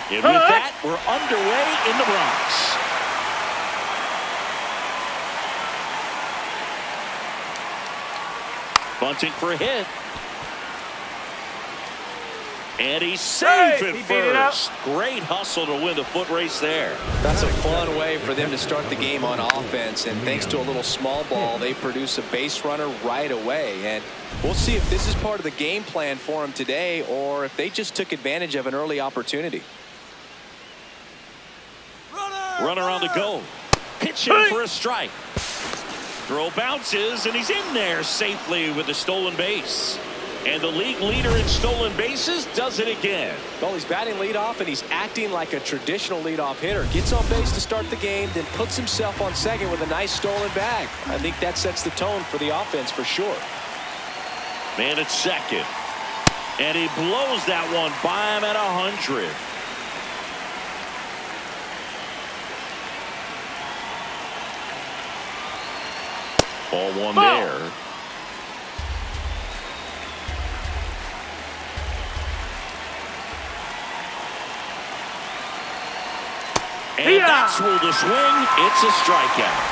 And with that, we're underway in the Bronx. Bunting for a hit. And he's safe at first. Great hustle to win the foot race there. That's a fun way for them to start the game on offense. And thanks to a little small ball, they produce a base runner right away. And we'll see if this is part of the game plan for them today or if they just took advantage of an early opportunity. Runner on the go. Pitching for a strike. Throw bounces, and he's in there safely with the stolen base. And the league leader in stolen bases does it again. Well, he's batting leadoff, and he's acting like a traditional leadoff hitter. Gets on base to start the game, then puts himself on second with a nice stolen bag. I think that sets the tone for the offense for sure. Man at second. And he blows that one by him at 100. Ball one there. And that's through the swing. It's a strikeout.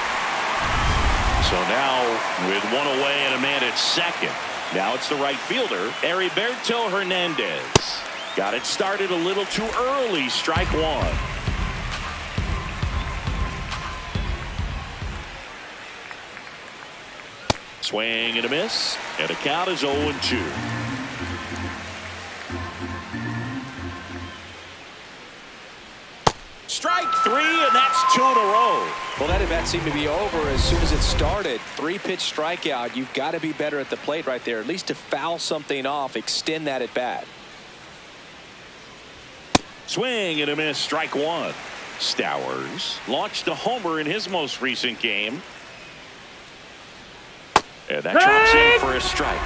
So now with one away and a man at second. Now it's the right fielder, Heriberto Hernandez. Got it started a little too early. Strike one. Swing and a miss. And the count is 0-2. Strike three, and that's 2 in a row. Well, that at bat seemed to be over as soon as it started. 3-pitch strikeout. You've got to be better at the plate right there, at least to foul something off, extend that at bat. Swing and a miss. Strike one. Stowers launched a homer in his most recent game. And that drops in for a strike.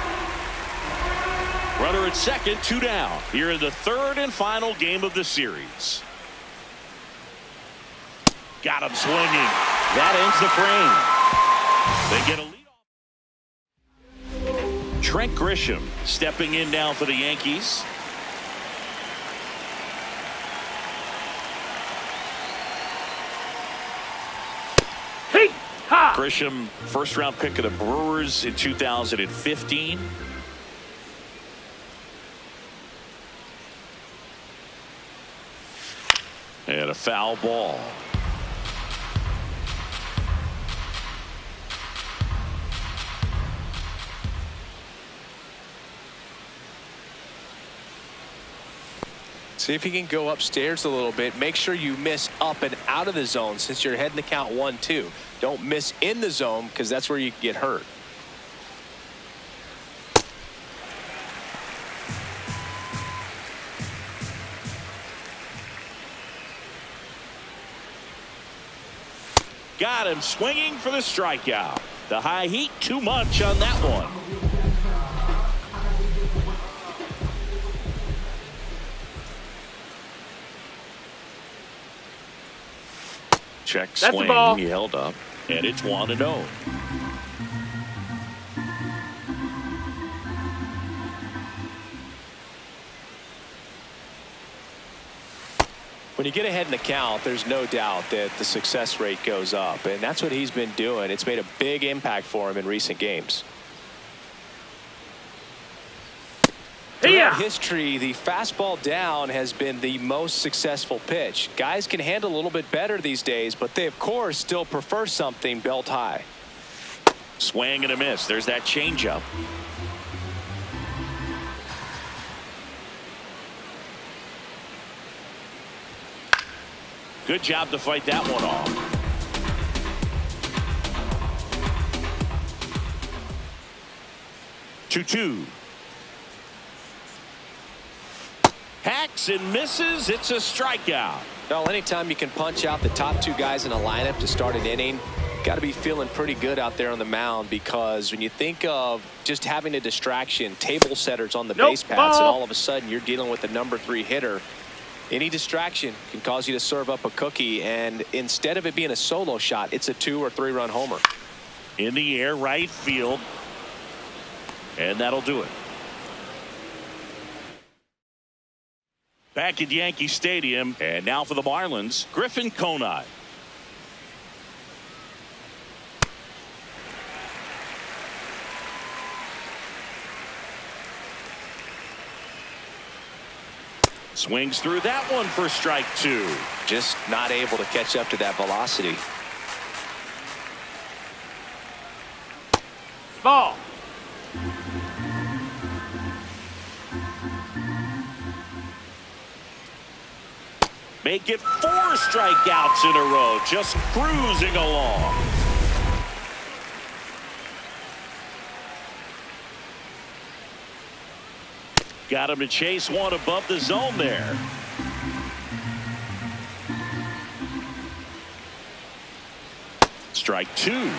Runner at second, 2 down. Here in the third and final game of the series. Got him swinging. That ends the frame. They get a lead. Trent Grisham stepping in now for the Yankees. Grisham, first round pick of the Brewers in 2015. And a foul ball. See if you can go upstairs a little bit. Make sure you miss up and out of the zone since you're heading to count 1-2. Don't miss in the zone because that's where you get hurt. Got him swinging for the strikeout. The high heat too much on that one. Check swing. He held up, and it's 1-0. When you get ahead in the count, there's no doubt that the success rate goes up, and that's what he's been doing. It's made a big impact for him in recent games. Throughout history, the fastball down has been the most successful pitch. Guys can handle a little bit better these days, but they, of course, still prefer something belt high. Swing and a miss. There's that changeup. Good job to fight that one off. Two. Hacks and misses. It's a strikeout. Well, anytime you can punch out the top two guys in a lineup to start an inning, got to be feeling pretty good out there on the mound, because when you think of just having a distraction, table setters on the base paths, and all of a sudden you're dealing with the number 3 hitter, any distraction can cause you to serve up a cookie, and instead of it being a solo shot, it's a 2 or 3 run homer. In the air, right field, and that'll do it. Back at Yankee Stadium, and now for the Marlins, Griffin Conine. Swings through that one for strike 2. Just not able to catch up to that velocity. Ball. Make it 4 strikeouts in a row, just cruising along. Got him to chase one above the zone there. Strike 2.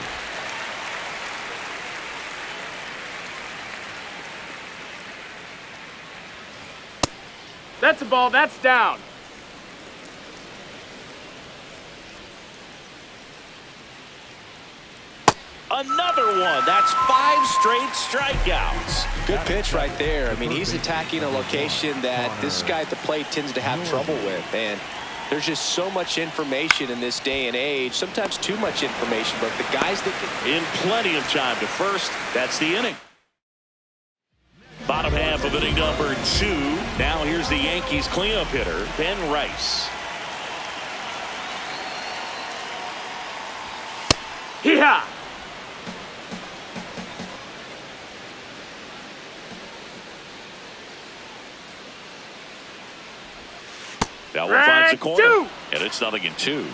That's a ball. That's down. Another one. That's 5 straight strikeouts. Good pitch right there. I mean, he's attacking a location that this guy at the plate tends to have trouble with. And there's just so much information in this day and age, sometimes too much information, but the guys that can... In plenty of time to first. That's the inning. Bottom half of inning number 2. Now here's the Yankees cleanup hitter, Ben Rice. Hee-haw! That one finds the corner. 2. And it's 0-2.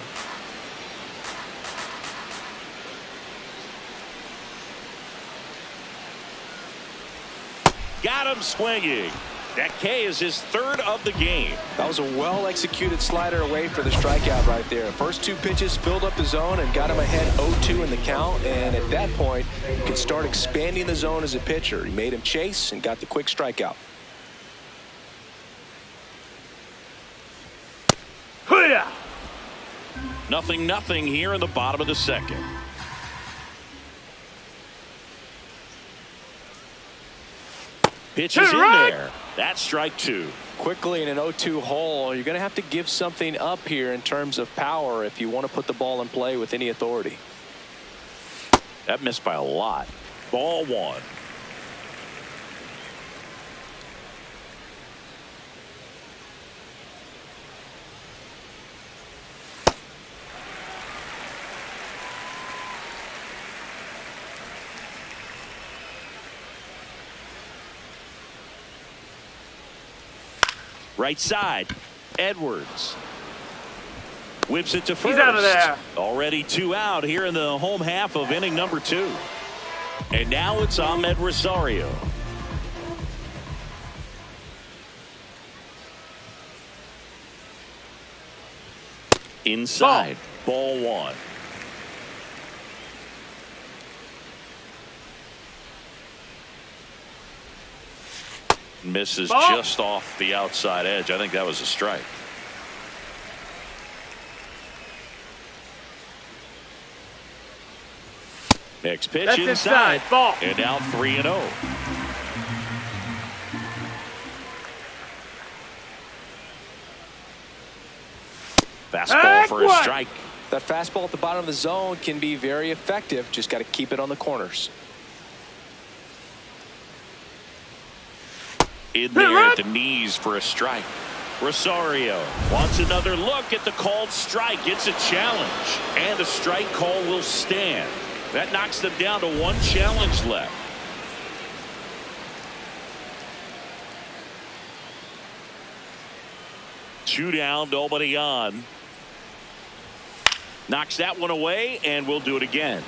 Got him swinging. That K is his 3rd of the game. That was a well-executed slider away for the strikeout right there. First 2 pitches filled up the zone and got him ahead 0-2 in the count. And at that point, you can start expanding the zone as a pitcher. He made him chase and got the quick strikeout. Hoo-yah! 0-0 here in the bottom of the 2nd. Pitch is in there. That's strike 2. Quickly in an 0-2 hole, you're going to have to give something up here in terms of power if you want to put the ball in play with any authority. That missed by a lot. Ball 1. Right side, Edwards. Whips it to first. He's out of there. Already 2 out here in the home half of inning number 2. And now it's Ahmed Rosario. Inside, ball 1. Misses just off the outside edge. I think that was a strike. Next pitch. That's inside. Ball. And now 3-0. Fastball for a strike. That fastball at the bottom of the zone can be very effective. Just got to keep it on the corners. In there at the knees for a strike. Rosario wants another look at the called strike. It's a challenge. And the strike call will stand. That knocks them down to 1 challenge left. Two down, nobody on. Knocks that one away, and we'll do it again.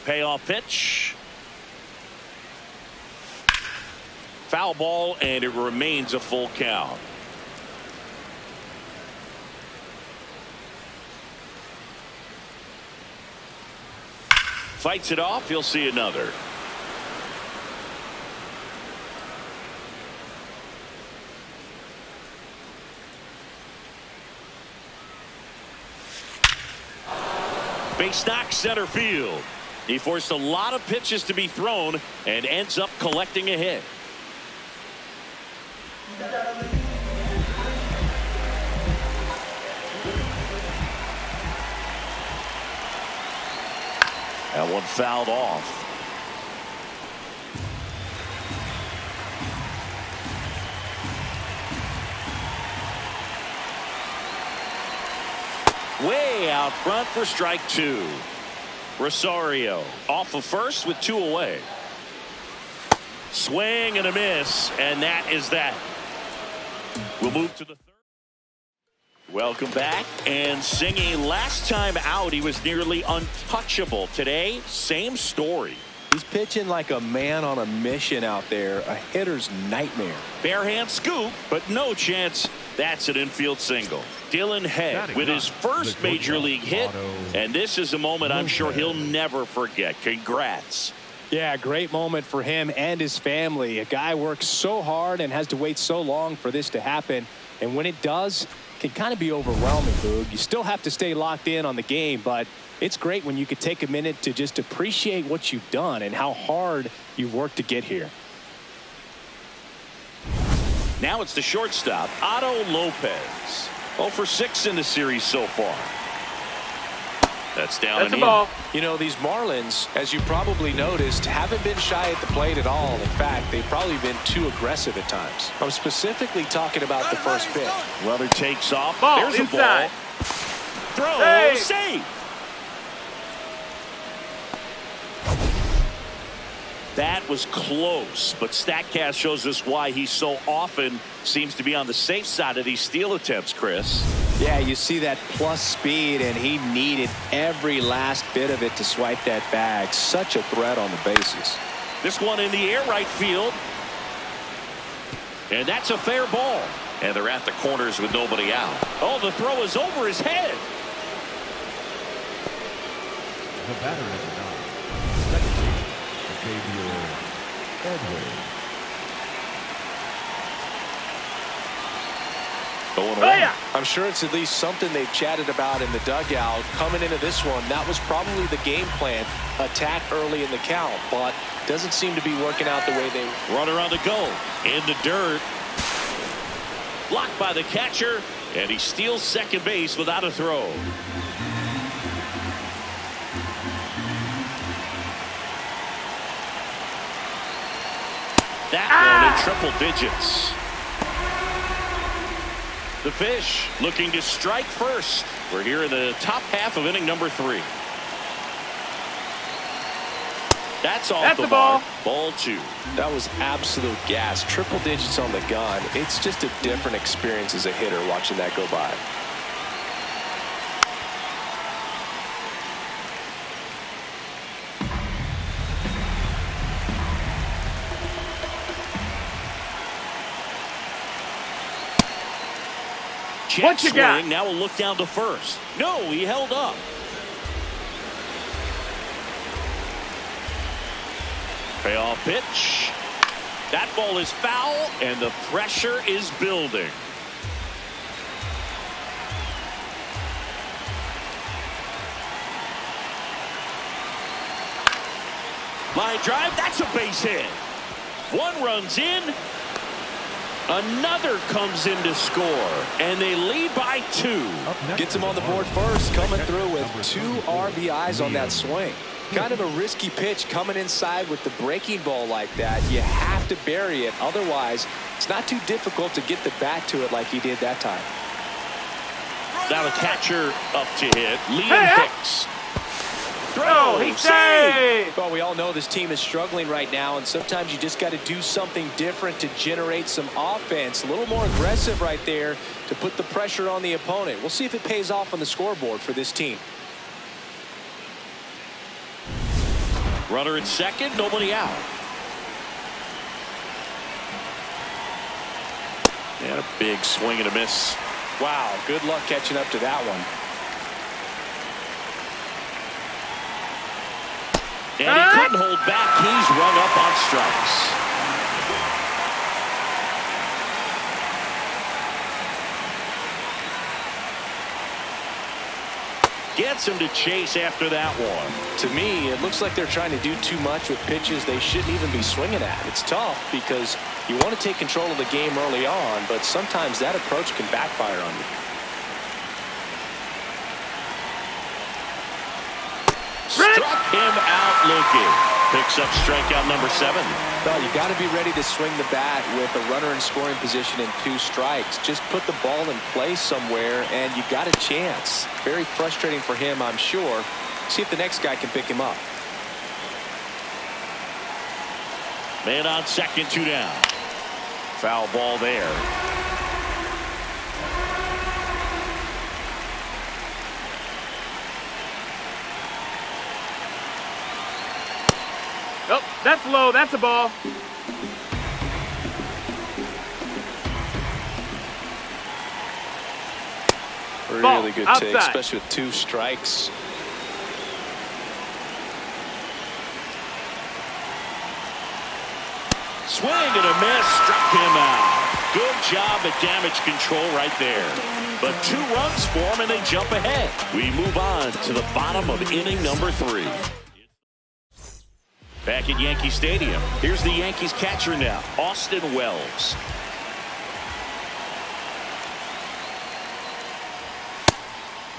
Payoff pitch. Foul ball, and it remains a full count. Fights it off. He'll see another. Base knock, center field. He forced a lot of pitches to be thrown and ends up collecting a hit. That one fouled off. Way out front for strike two. Rosario off of first with 2 away. Swing and a miss, and that is that. We'll move to the third. Welcome back. And singing last time out, he was nearly untouchable. Today, same story. He's pitching like a man on a mission out there, a hitter's nightmare. Bare hand scoop, but no chance. That's an infield single. Dylan Head with his first major league hit, and this is a moment I'm sure he'll never forget. Congrats. Yeah, great moment for him and his family. A guy works so hard and has to wait so long for this to happen, and when it does, it can kind of be overwhelming, Boog. You still have to stay locked in on the game, but it's great when you could take a minute to just appreciate what you've done and how hard you've worked to get here. Now it's the shortstop, Otto Lopez. 0 for 6 in the series so far. That's down. That's a ball. You know, these Marlins, as you probably noticed, haven't been shy at the plate at all. In fact, they've probably been too aggressive at times. I'm specifically talking about the first pitch. Runner takes off. Ball There's inside. a ball. Throw. Hey. Save. That was close, but StatCast shows us why he so often seems to be on the safe side of these steal attempts, Chris. Yeah, you see that plus speed, and he needed every last bit of it to swipe that bag. Such a threat on the bases. This one in the air right field. And that's a fair ball. And they're at the corners with nobody out. Oh, the throw is over his head. The batter is now Edwards. Going away. I'm sure it's at least something they've chatted about in the dugout. Coming into this one, that was probably the game plan. Attack early in the count, but doesn't seem to be working out the way they... Runner on the go. In the dirt. Blocked by the catcher, and he steals second base without a throw. That one in triple digits. The Fish looking to strike first. We're here in the top half of inning number 3. That's off the ball. Ball 2. That was absolute gas. Triple digits on the gun. It's just a different experience as a hitter watching that go by. What you got? Now we'll look down to first. No, he held up. Payoff pitch. That ball is foul, and the pressure is building. Line drive, that's a base hit. One runs in. Another comes in to score, and they lead by 2. Gets him on the board first, coming through with 2 RBIs on that swing. Kind of a risky pitch coming inside with the breaking ball like that. You have to bury it. Otherwise, it's not too difficult to get the bat to it like he did that time. Now the catcher up to hit. Liam Hicks. Throw. He saved. Well, we all know this team is struggling right now, and sometimes you just got to do something different to generate some offense. A little more aggressive right there to put the pressure on the opponent. We'll see if it pays off on the scoreboard for this team. Runner at second, nobody out. And a big swing and a miss. Wow, good luck catching up to that one. And he couldn't hold back. He's rung up on strikes. Gets him to chase after that one. To me, it looks like they're trying to do too much with pitches they shouldn't even be swinging at. It's tough because you want to take control of the game early on, but sometimes that approach can backfire on you. Struck him out looking. Picks up strikeout number 7. Well, you got to be ready to swing the bat with a runner in scoring position and 2 strikes. Just put the ball in place somewhere, and you got a chance. Very frustrating for him, I'm sure. See if the next guy can pick him up. Man on second, 2 down. Foul ball there. Oh, that's low. That's a ball. Really good outside. take, especially with 2 strikes. Swing and a miss. Struck him out. Good job at damage control right there. But 2 runs for him, and they jump ahead. We move on to the bottom of inning number 3. Back at Yankee Stadium, here's the Yankees catcher now, Austin Wells.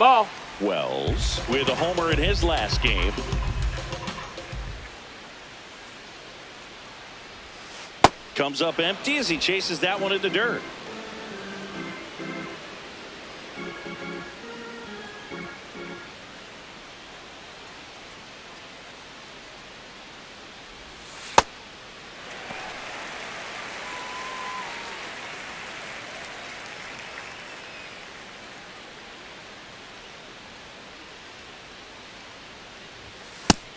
Ball. Wells with a homer in his last game. Comes up empty as he chases that one in the dirt.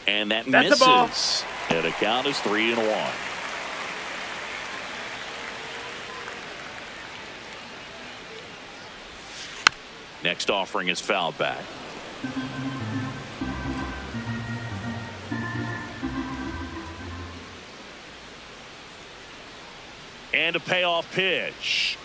And that That's a ball. misses. And the count is 3-1. Next offering is fouled back. And a payoff pitch.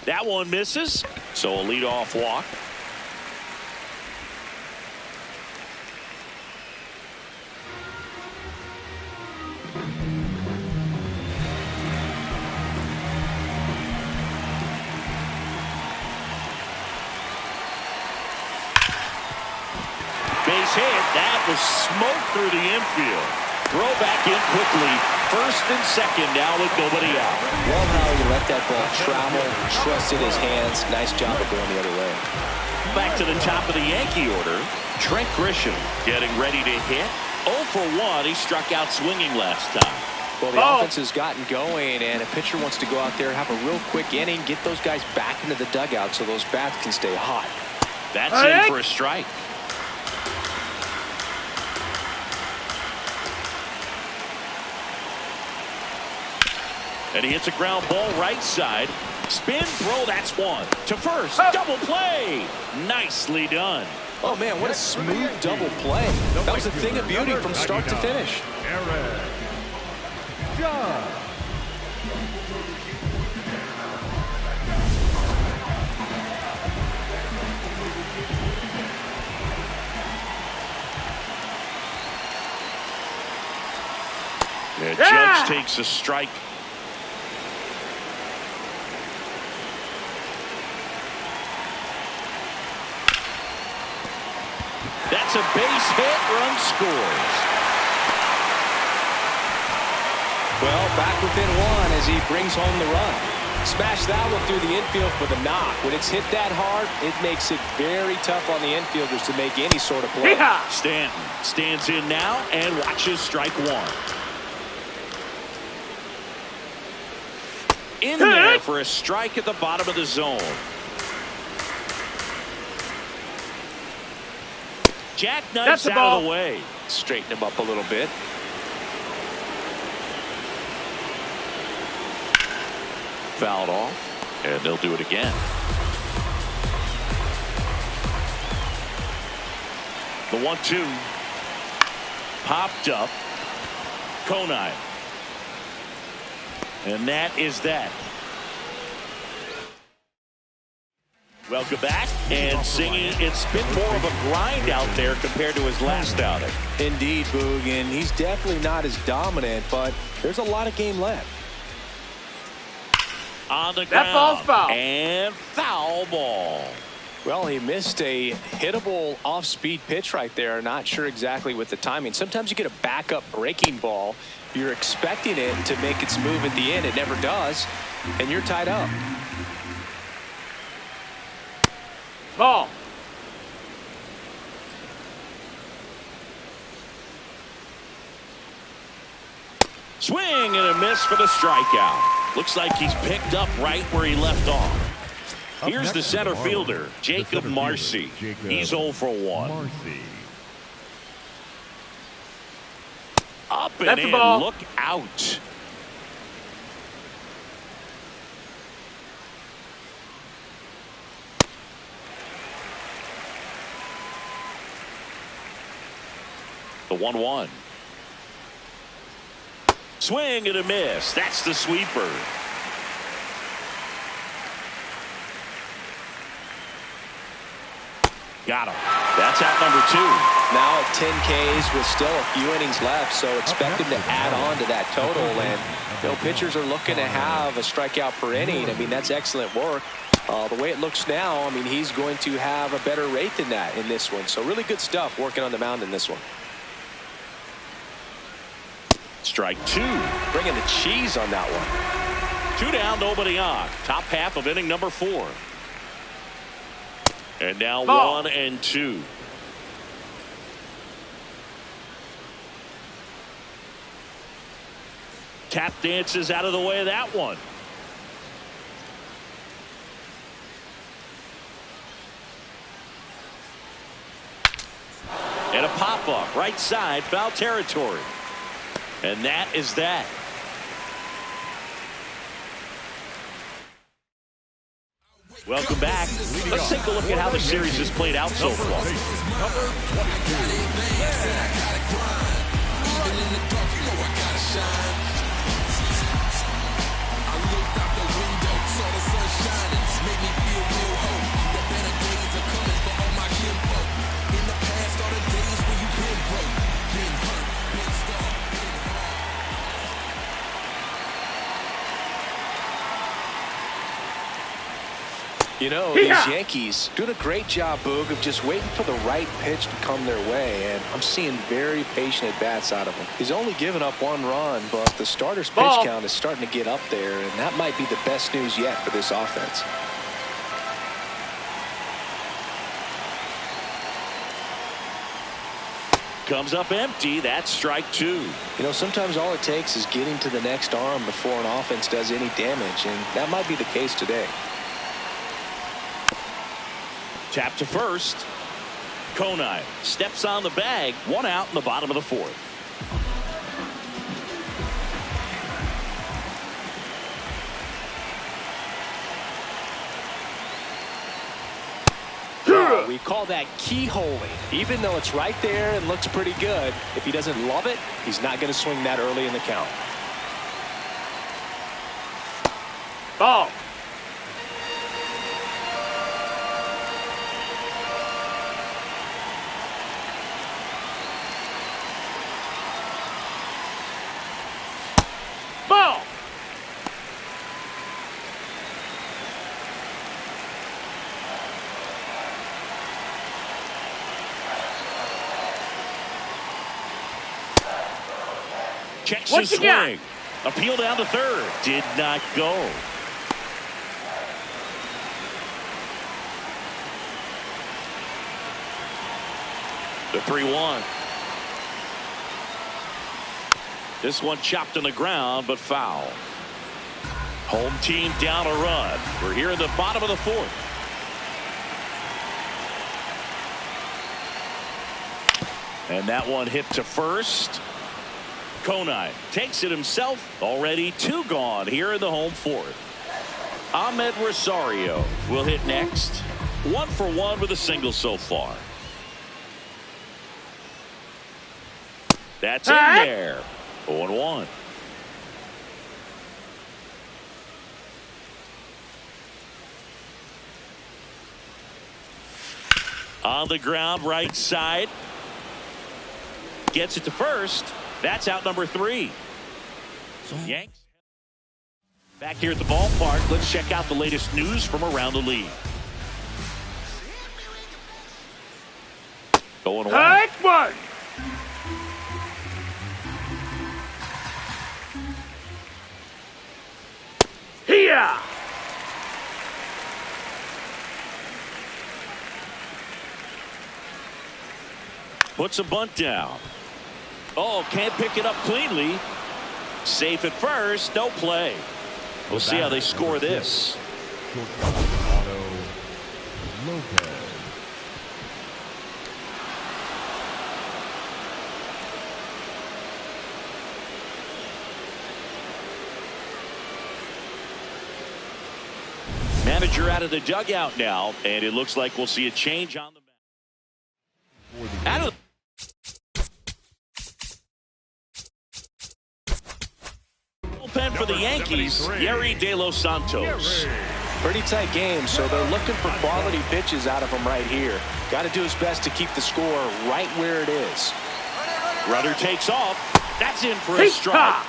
That one misses, so a leadoff walk. Base hit. That was smoke through the infield. Throw back in quickly. First and second now with nobody out. Love how he let that ball travel, trusted his hands. Nice job of going the other way. Back to the top of the Yankee order. Trent Grisham getting ready to hit. 0 for 1. He struck out swinging last time. Well, the offense has gotten going, and a pitcher wants to go out there, have a real quick inning, get those guys back into the dugout so those bats can stay hot. That's in for a strike. And he hits a ground ball right side. Spin throw, that's one. To first, double play. Nicely done. Oh, man, what a smooth double play. That was a thing of beauty from start to finish. The Judge takes a strike. That's a base hit. Run scores. Well, back within 1 as he brings home the run. Smash that one through the infield for the knock. When it's hit that hard, it makes it very tough on the infielders to make any sort of play. Stanton stands in now and watches strike 1. In there for a strike at the bottom of the zone. Jackknifes out of the way. Straighten him up a little bit. Fouled off, and they'll do it again. The 1-2. Popped up. Conine. And that is that. Welcome back. And singing, it's been more of a grind out there compared to his last outing. Indeed, Boog, and he's definitely not as dominant, but there's a lot of game left. On the ground. That ball's foul. And foul ball. Well, he missed a hittable off-speed pitch right there. Not sure exactly with the timing. Sometimes you get a backup breaking ball. You're expecting it to make its move at the end. It never does, and you're tied up. Ball. Swing and a miss for the strikeout. Looks like he's picked up right where he left off. Here's the center fielder, Jacob Marcy. He's 0 for 1. Up and That's in. the ball. Look out. The 1-1. Swing and a miss. That's the sweeper. Got him. That's out number 2. Now at 10 Ks with still a few innings left, so expect him to add on to that total. And pitchers are looking to have a strikeout per inning. I mean, that's excellent work. The way it looks now, I mean, he's going to have a better rate than that in this one. So really good stuff working on the mound in this one. Strike 2. Bringing the cheese on that one. 2 down, nobody on. Top half of inning number 4. And now ball. 1 and 2. Tap dances out of the way of that one. And a pop-up, right side, foul territory. And that is that. Welcome back. Let's take a look at how the series has played out so far. You know, these Yankees doing a great job, Boog, of just waiting for the right pitch to come their way, and I'm seeing very patient at-bats out of him. He's only given up 1 run, but the starter's pitch count is starting to get up there, and that might be the best news yet for this offense. Comes up empty. That's strike 2. You know, sometimes all it takes is getting to the next arm before an offense does any damage, and that might be the case today. Tap to first. Conine steps on the bag. 1 out in the bottom of the 4th. We call that keyholing. Even though it's right there and looks pretty good, if he doesn't love it, he's not going to swing that early in the count. Ball. Ball. Checks What his you swing. Appeal down to third. Did not go. The 3-1. This one chopped on the ground, but foul. Home team down a run. We're here in the bottom of the 4th. And that one hit to first. Conine takes it himself. Already 2 gone here in the home 4th. Ahmed Rosario will hit next. 1 for 1 with a single so far. That's in there. 0-1. On the ground, right side. Gets it to first. That's out number 3. Yanks. Back here at the ballpark, let's check out the latest news from around the league. Going away. One. Here. Puts a bunt down. Oh, can't pick it up cleanly. Safe at first, no play. We'll see how they score this. Auto Lopez. Manager out of the dugout now, and it looks like we'll see a change on the mound. Out of the bullpen for the Yankees, Yerry De Los Santos. Pretty tight game, so they're looking for quality pitches out of him right here. Got to do his best to keep the score right where it is. Runner takes off. That's in for a strike.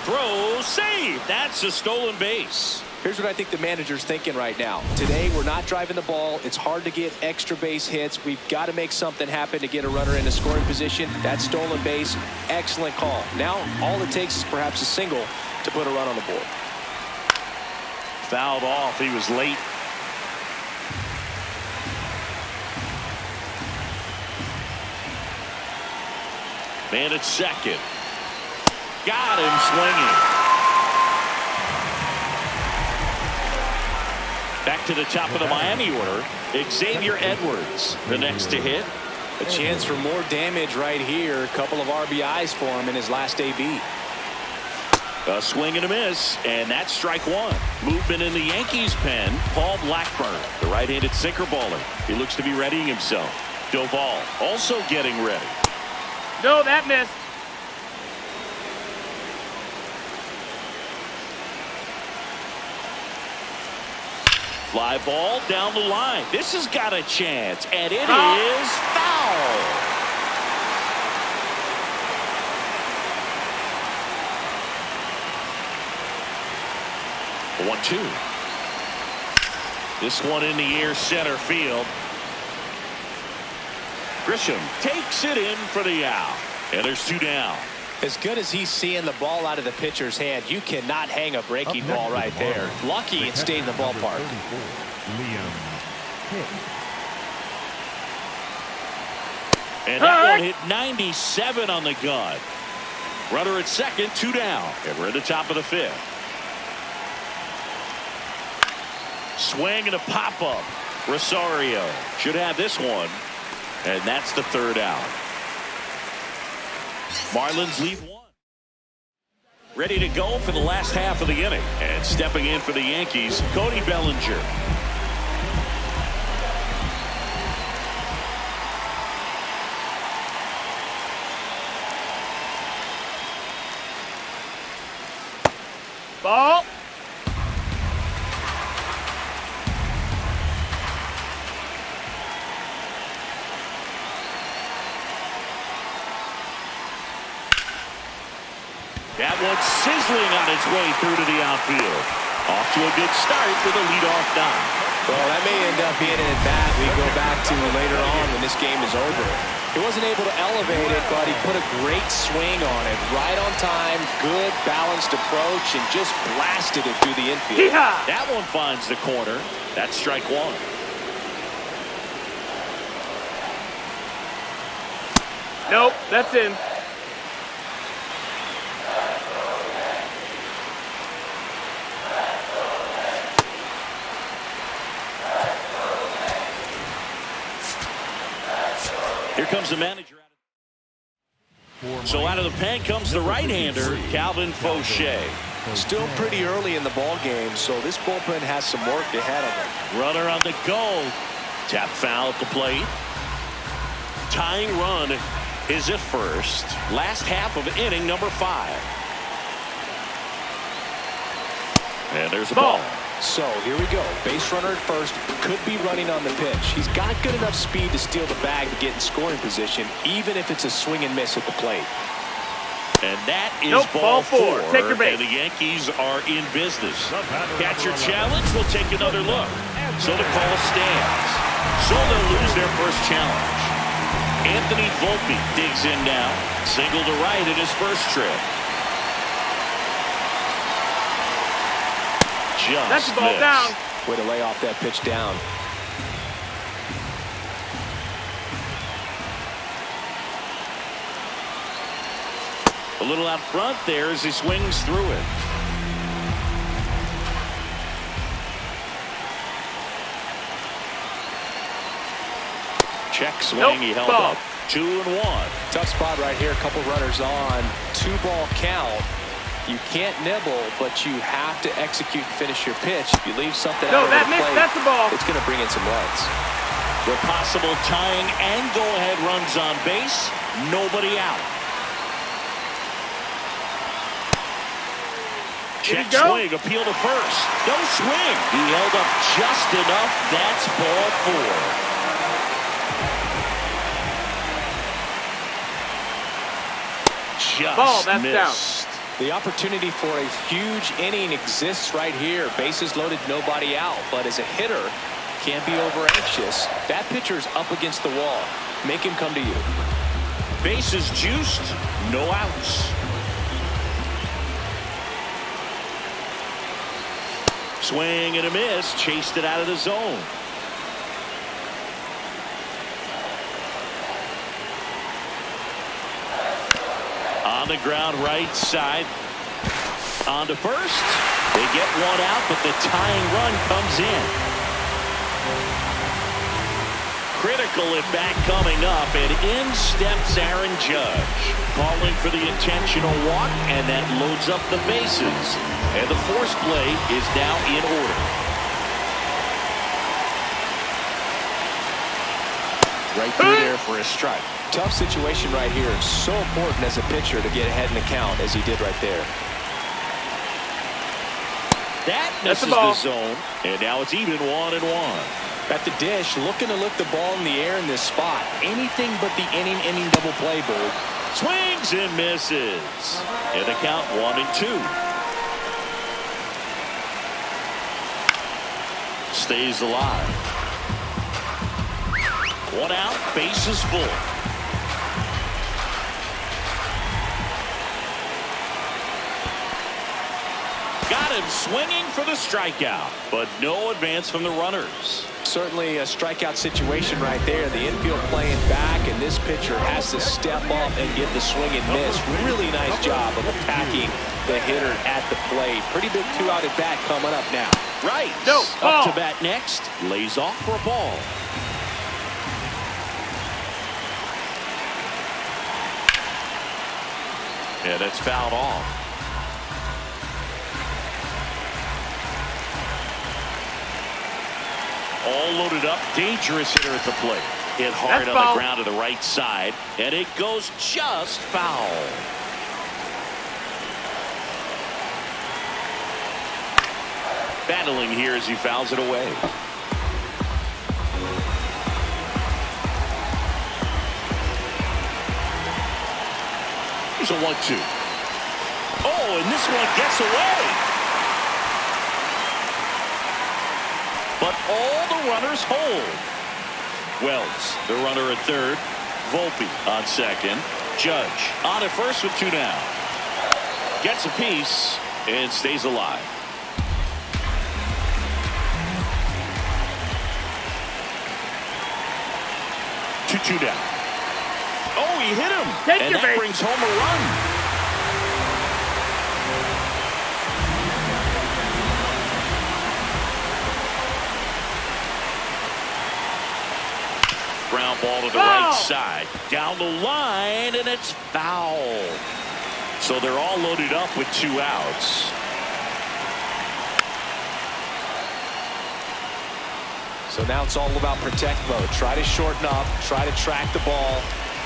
Throw, save. That's a stolen base. Here's what I think the manager's thinking right now. Today, we're not driving the ball. It's hard to get extra base hits. We've got to make something happen to get a runner in a scoring position. That stolen base, excellent call. Now, all it takes is perhaps a single to put a run on the board. Fouled off. He was late. Man at second. Got him swinging. Back to the top of the Miami order, Xavier Edwards, the next to hit. A chance for more damage right here. A couple of RBIs for him in his last AB. A swing and a miss, and that's strike 1. Movement in the Yankees pen, Paul Blackburn, the right-handed sinker baller. He looks to be readying himself. Doval also getting ready. No, that missed. Fly ball down the line. This has got a chance, and it is foul. A 1-2. This one in the air, center field. Grisham takes it in for the out, and there's 2 down. As good as he's seeing the ball out of the pitcher's hand, you cannot hang a breaking ball right there. Lucky it stayed in the ballpark. And that one hit 97 on the gun. Runner at second, 2 down, and we're at the top of the 5th. Swing and a pop-up. Rosario should have this one, and that's the 3rd out. Marlins lead 1. Ready to go for the last half of the inning. And stepping in for the Yankees, Cody Bellinger. Ball. That one's sizzling on its way through to the outfield. Off to a good start with a leadoff knock. Well, that may end up being an at-bat we go back to later on when this game is over. He wasn't able to elevate it, but he put a great swing on it. Right on time, good balanced approach, and just blasted it through the infield. Yeehaw! That one finds the corner. That's strike 1. Nope, that's in. Here comes the manager. So out of the pen comes the right-hander, Calvin Fauché. Still pretty early in the ball game, so this bullpen has some work ahead of them. Runner on the go. Tap foul at the plate. Tying run is at first. Last half of inning number 5. And there's a ball. So here we go. Base runner at first. Could be running on the pitch. He's got good enough speed to steal the bag to get in scoring position, even if it's a swing and miss at the plate. And that is ball 4. Take your base. And the Yankees are in business. Catcher challenge. We'll take another look. So the call stands. So they'll lose their first challenge. Anthony Volpe digs in now. Single to right in his first trip. That's the ball down. Way to lay off that pitch down. A little out front there as he swings through it. Check swing. He held up. 2-1. Tough spot right here. A couple runners on. 2-ball count. You can't nibble, but you have to execute and finish your pitch. If you leave something out of the plate, that's the ball. It's going to bring in some runs. The possible tying and go-ahead runs on base. Nobody out. Check swing, appeal to first. No swing. He held up just enough. That's ball 4. Just that's missed. down. The opportunity for a huge inning exists right here. Bases loaded, nobody out. But as a hitter, can't be over anxious. That pitcher's up against the wall. Make him come to you. Bases juiced, no outs. Swing and a miss, chased it out of the zone. On the ground, right side. On to first. They get one out, but the tying run comes in. Critical at bat coming up, and in steps Aaron Judge. Calling for the intentional walk, and that loads up the bases. And the force play is now in order. Right through there for a strike. Tough situation right here. So important as a pitcher to get ahead in the count as he did right there. That misses the zone, and now it's even 1-1. At the dish, looking to lift the ball in the air in this spot. Anything but the inning double play, Bird. Swings and misses. And the count 1-2. Stays alive. One out, bases full. Got him swinging for the strikeout, but no advance from the runners. Certainly a strikeout situation right there. The infield playing back, and this pitcher has to step up and get the swing and miss. Really nice job of attacking the hitter at the plate. Pretty big 2-out at bat coming up now. Right. Up to bat next. Lays off for a ball. Yeah, that's fouled off. All loaded up. Dangerous hitter at the plate. Hit hard on the ground to the right side, and it goes just foul. Battling here as he fouls it away. Here's a 1-2. Oh, and this one gets away. But all the runners hold. Wells, the runner at third. Volpe on second. Judge on at first with 2 down. Gets a piece and stays alive. Two down. Oh, he hit him. And that brings home a run. Ground ball to the right side. Down the line, and it's foul. So they're all loaded up with 2 outs. So now it's all about protect mode. Try to shorten up, try to track the ball,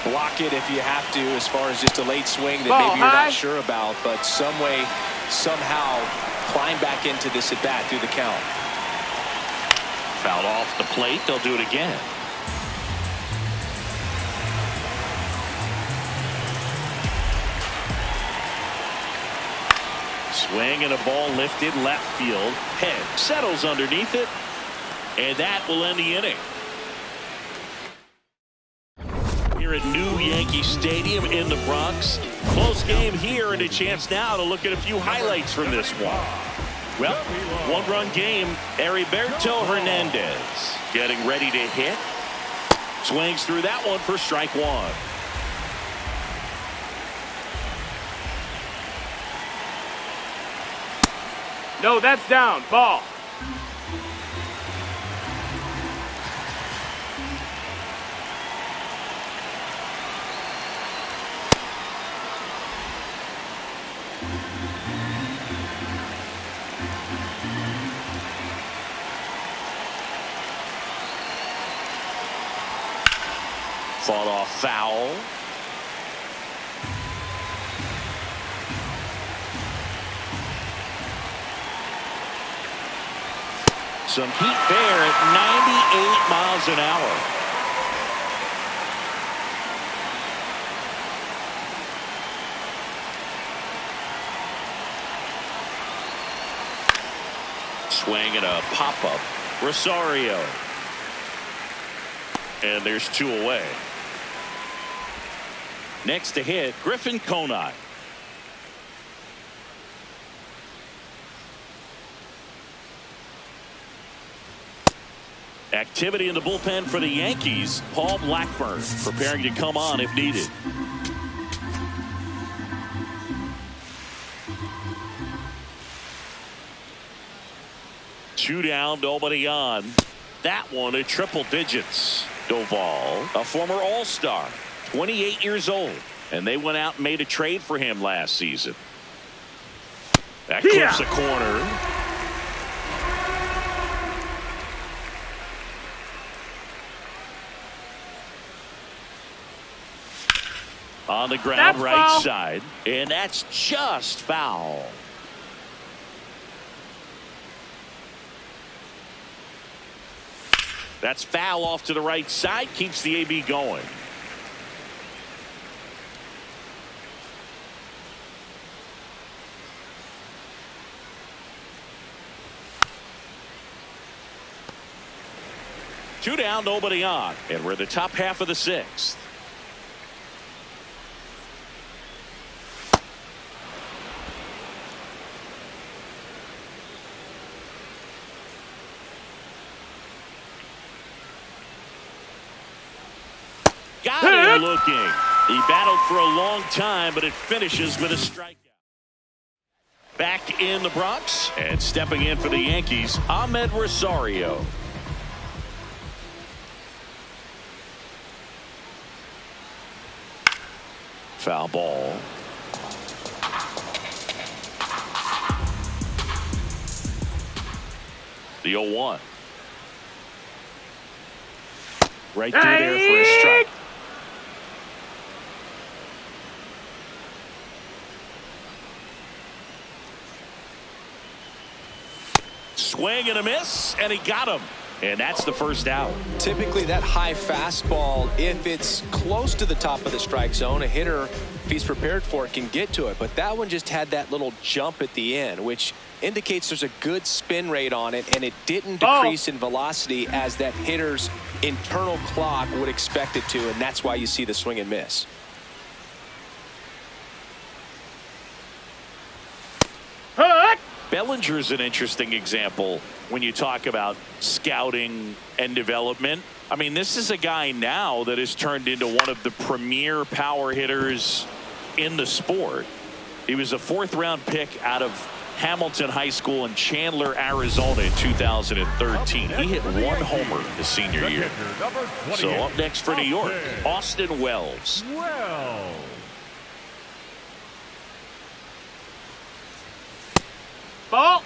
block it if you have to, as far as just a late swing that Ball maybe you're high. not sure about, but some way, somehow climb back into this at bat through the count. Fouled off the plate. They'll do it again. Swing and a ball lifted left field. Head settles underneath it, and that will end the inning. Here at New Yankee Stadium in the Bronx. Close game here, and a chance now to look at a few highlights from this one. Well, one-run game. Heriberto Hernandez getting ready to hit. Swings through that one for strike one. No, that's down. Ball. Fought off foul. Some heat there at 98 miles an hour. Swing and a pop-up. Rosario. And there's two away. Next to hit, Griffin Conine. Activity in the bullpen for the Yankees. Paul Blackburn preparing to come on if needed. Two down, nobody on. That one at triple digits. Doval, a former All-Star, 28 years old, and they went out and made a trade for him last season. That clips a corner. On the ground, that's right foul. side, and that's just foul. That's foul off to the right side, keeps the AB going. Two down, nobody on, and we're in the top half of the sixth. Got him looking. He battled for a long time, but it finishes with a strikeout. Back in the Bronx, and stepping in for the Yankees, Ahmed Rosario. Foul ball. The 0-1. Right through there for a strike. Swing and a miss, and he got him. And that's the first out. Typically that high fastball, if it's close to the top of the strike zone, a hitter, if he's prepared for it, can get to it. But that one just had that little jump at the end, which indicates there's a good spin rate on it, and it didn't decrease in velocity as that hitter's internal clock would expect it to, and that's why you see the swing and miss. Bellinger's an interesting example when you talk about scouting and development. I mean, this is a guy now that has turned into one of the premier power hitters in the sport. He was a fourth-round pick out of Hamilton High School in Chandler, Arizona in 2013. He hit one homer his senior year. So up next for New York, Austin Wells. Ball.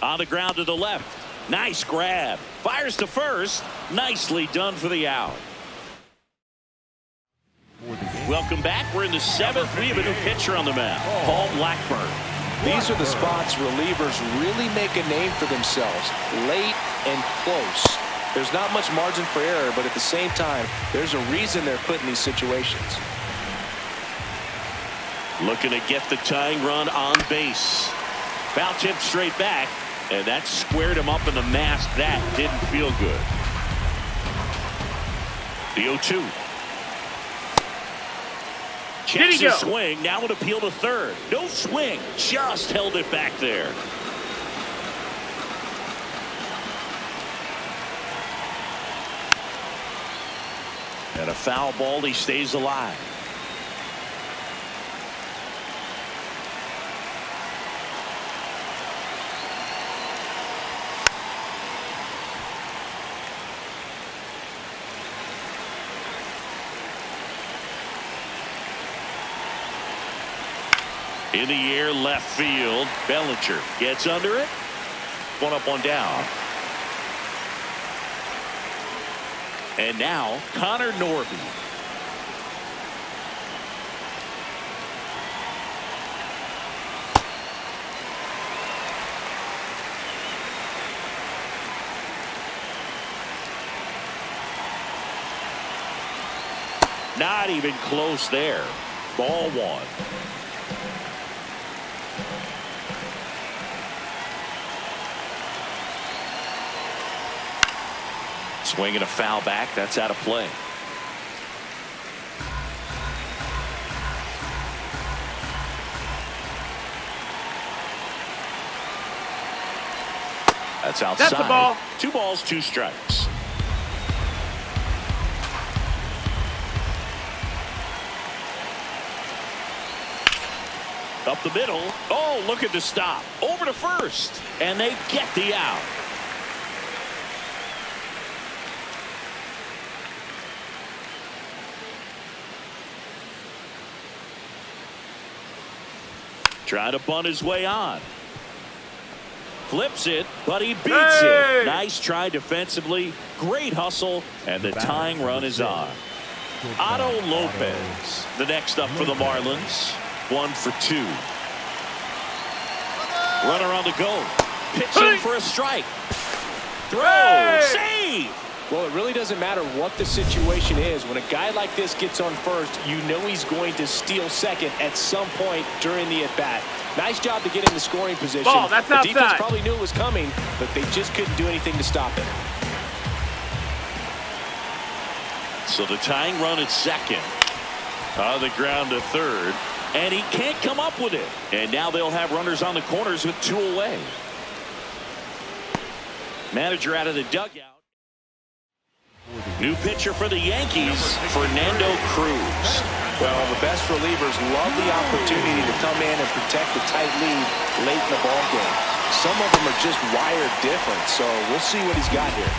On the ground to the left. Nice grab. Fires to first. Nicely done for the out. Welcome back. We're in the 7th. We have a new pitcher on the mound, Paul Blackburn. These are the spots relievers really make a name for themselves. Late and close. There's not much margin for error, but at the same time, there's a reason they're put in these situations. Looking to get the tying run on base. Foul tip straight back, and that squared him up in the mask. That didn't feel good. The 0-2. Checks his swing. Now an appeal to third. No swing. Just held it back there. And a foul ball. He stays alive. In the air, left field. Bellinger gets under it. One up, one down. And now Connor Norby. Not even close there. Ball one. Swinging a foul back. That's out of play. That's outside. That's the ball. 2 balls, 2 strikes. Up the middle. Oh, look at the stop. Over to first. And they get the out. Trying to bunt his way on. Flips it, but he beats it. Nice try defensively. Great hustle, and the tying run is on. Otto Lopez, the next up for the Marlins. 1 for 2. Runner on the go. Pitching for a strike. Throw. Save. Well, it really doesn't matter what the situation is. When a guy like this gets on first, you know he's going to steal second at some point during the at-bat. Nice job to get in the scoring position. Ball, that's the outside. defense probably knew it was coming, but they just couldn't do anything to stop it. So the tying run at second. On the ground to third. And he can't come up with it. And now they'll have runners on the corners with 2 away. Manager out of the dugout. New pitcher for the Yankees, Fernando Cruz. Well, the best relievers love the opportunity to come in and protect the tight lead late in the ballgame. Some of them are just wired different, so we'll see what he's got here.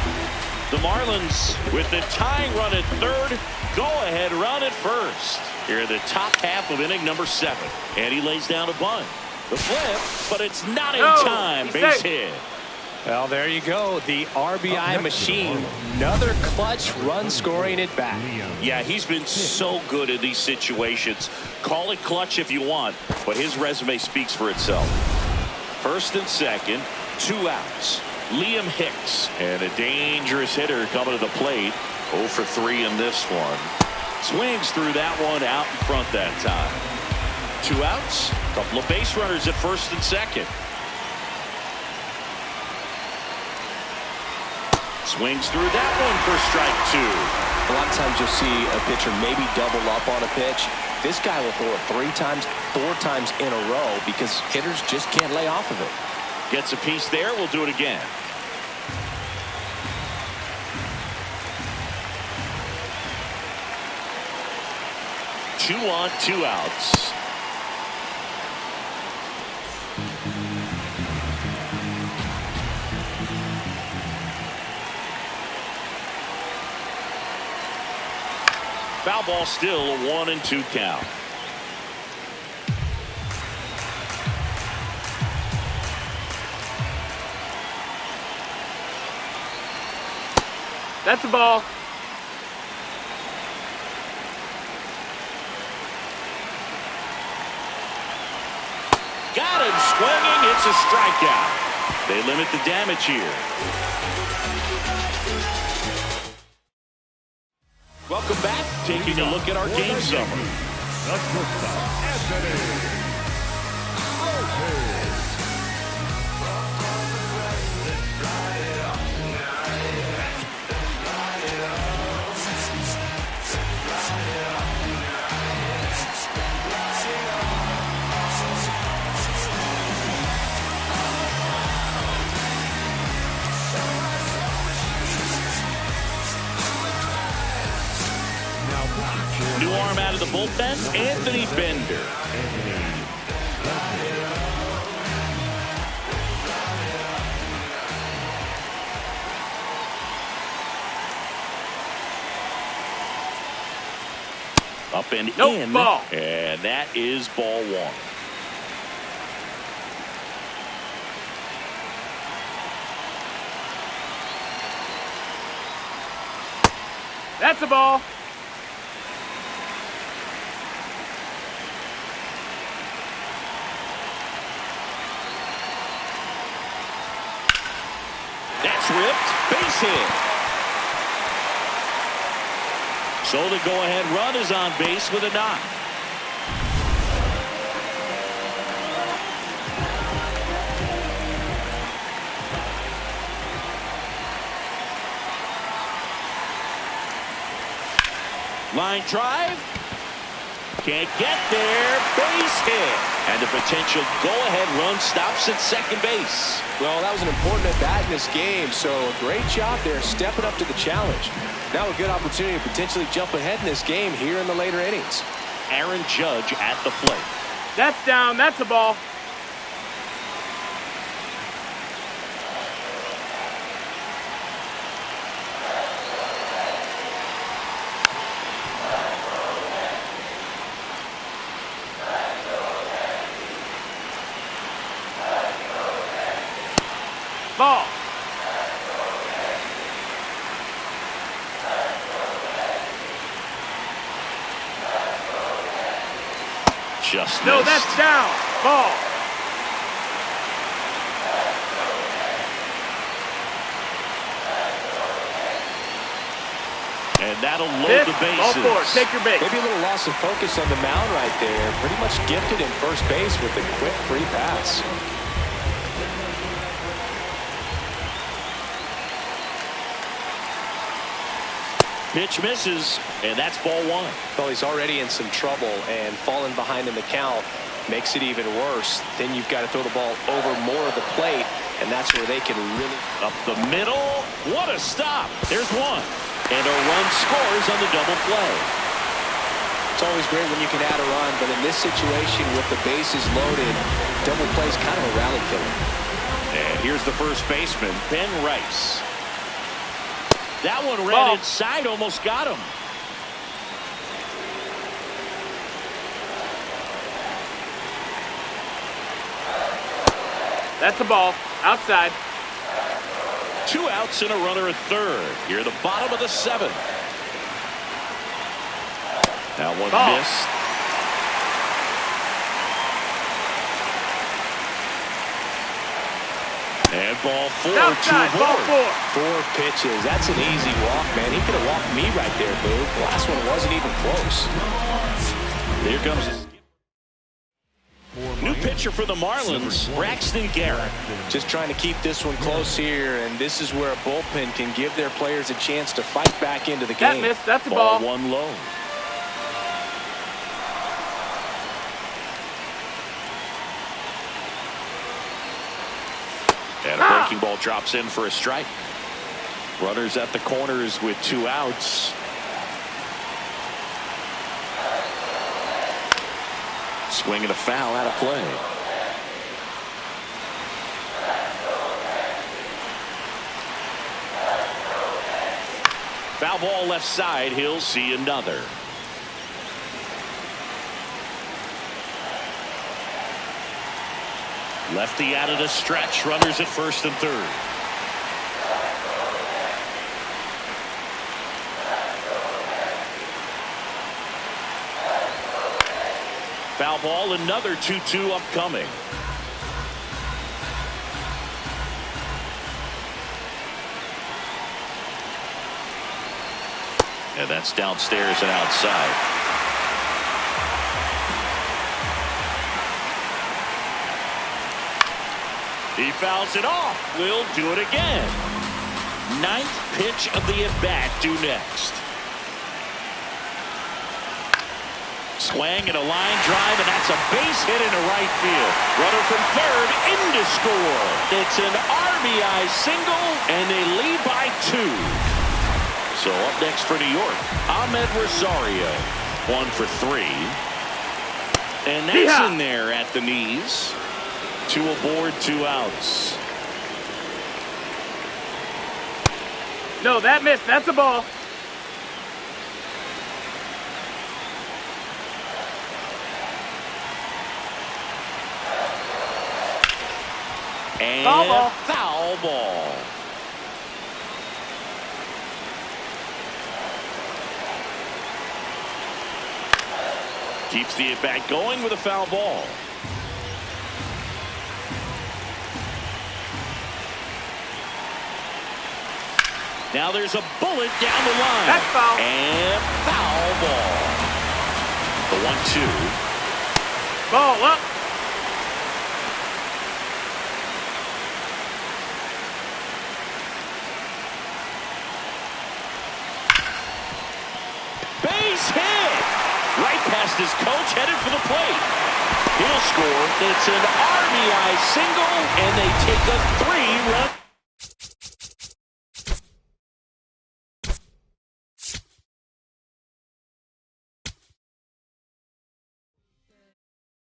The Marlins with the tying run at third, go-ahead run at first. Here in the top half of inning number 7. And he lays down a bunt. The flip, but it's not in time. Base hit. Well, there you go. The RBI machine. Another clutch run scoring at bat. Yeah, he's been so good in these situations. Call it clutch if you want, but his resume speaks for itself. First and second, 2 outs. Liam Hicks, and a dangerous hitter coming to the plate. 0 for 3 in this one. Swings through that one out in front that time. 2 outs. Couple of base runners at first and second. Swings through that one for strike 2. A lot of times you'll see a pitcher maybe double up on a pitch. This guy will throw it 3 times, 4 times in a row because hitters just can't lay off of it. Gets a piece there. We'll do it again. Two on, 2 outs. Foul ball, still a 1-2 count. That's a ball. Got him swinging. It's a strikeout. They limit the damage here. Welcome back. Taking a look at our game summary. New arm out of the bullpen, Anthony Bender. Up and in. Ball. And that is ball one. That's a ball. That's ripped. Base hit. So the go-ahead run is on base with a knock. Line drive. Can't get there. Base hit. And the potential go-ahead run stops at second base. Well, that was an important at-bat in this game, so a great job there stepping up to the challenge. Now a good opportunity to potentially jump ahead in this game here in the later innings. Aaron Judge at the plate. That's down. That's a ball. Ball. Just No, missed. that's down. Ball. And that'll load Hit. the bases. Ball four. Take your base. Maybe a little loss of focus on the mound right there. Pretty much gifted in first base with a quick free pass. Pitch misses, and that's ball one. Well, he's already in some trouble, and falling behind in the count makes it even worse. Then you've got to throw the ball over more of the plate, and that's where they can really... Up the middle. What a stop. There's one. And a run scores on the double play. It's always great when you can add a run, but in this situation with the bases loaded, double play is kind of a rally killer. And here's the first baseman, Ben Rice. That one ran inside, almost got him. That's a ball. Outside. 2 outs and a runner at third. Here at the bottom of the seventh. That one missed. And ball four. Outside. Ball four. 4 pitches. That's an easy walk, man. He could have walked me right there, Boo. The last one wasn't even close. Here comes his new pitcher for the Marlins, Braxton Garrett. Just trying to keep this one close here, and this is where a bullpen can give their players a chance to fight back into the game. That missed. That's a Ball ball. one low. And a breaking ball drops in for a strike. Runners at the corners with 2 outs. Swing and a foul out of play. Foul ball left side. He'll see another. Lefty out of the stretch. Runners at first and third. Foul ball, another 2-2 upcoming. And that's downstairs and outside. He fouls it off. Will do it again. Ninth pitch of the at-bat due next. Swing and a line drive, and that's a base hit into right field. Runner from third in to score. It's an RBI single, and they lead by 2. So up next for New York, Ahmed Rosario, 1 for 3. And that's in there at the knees. 2 aboard, 2 outs. No, that missed. That's a ball. And foul ball. Foul ball. Keeps the at-bat going with a foul ball. Now there's a bullet down the line. That's foul. And foul ball. The 1-2. Ball up. Base hit. Right past his coach, headed for the plate. He'll score. It's an RBI single, and they take a 3-run.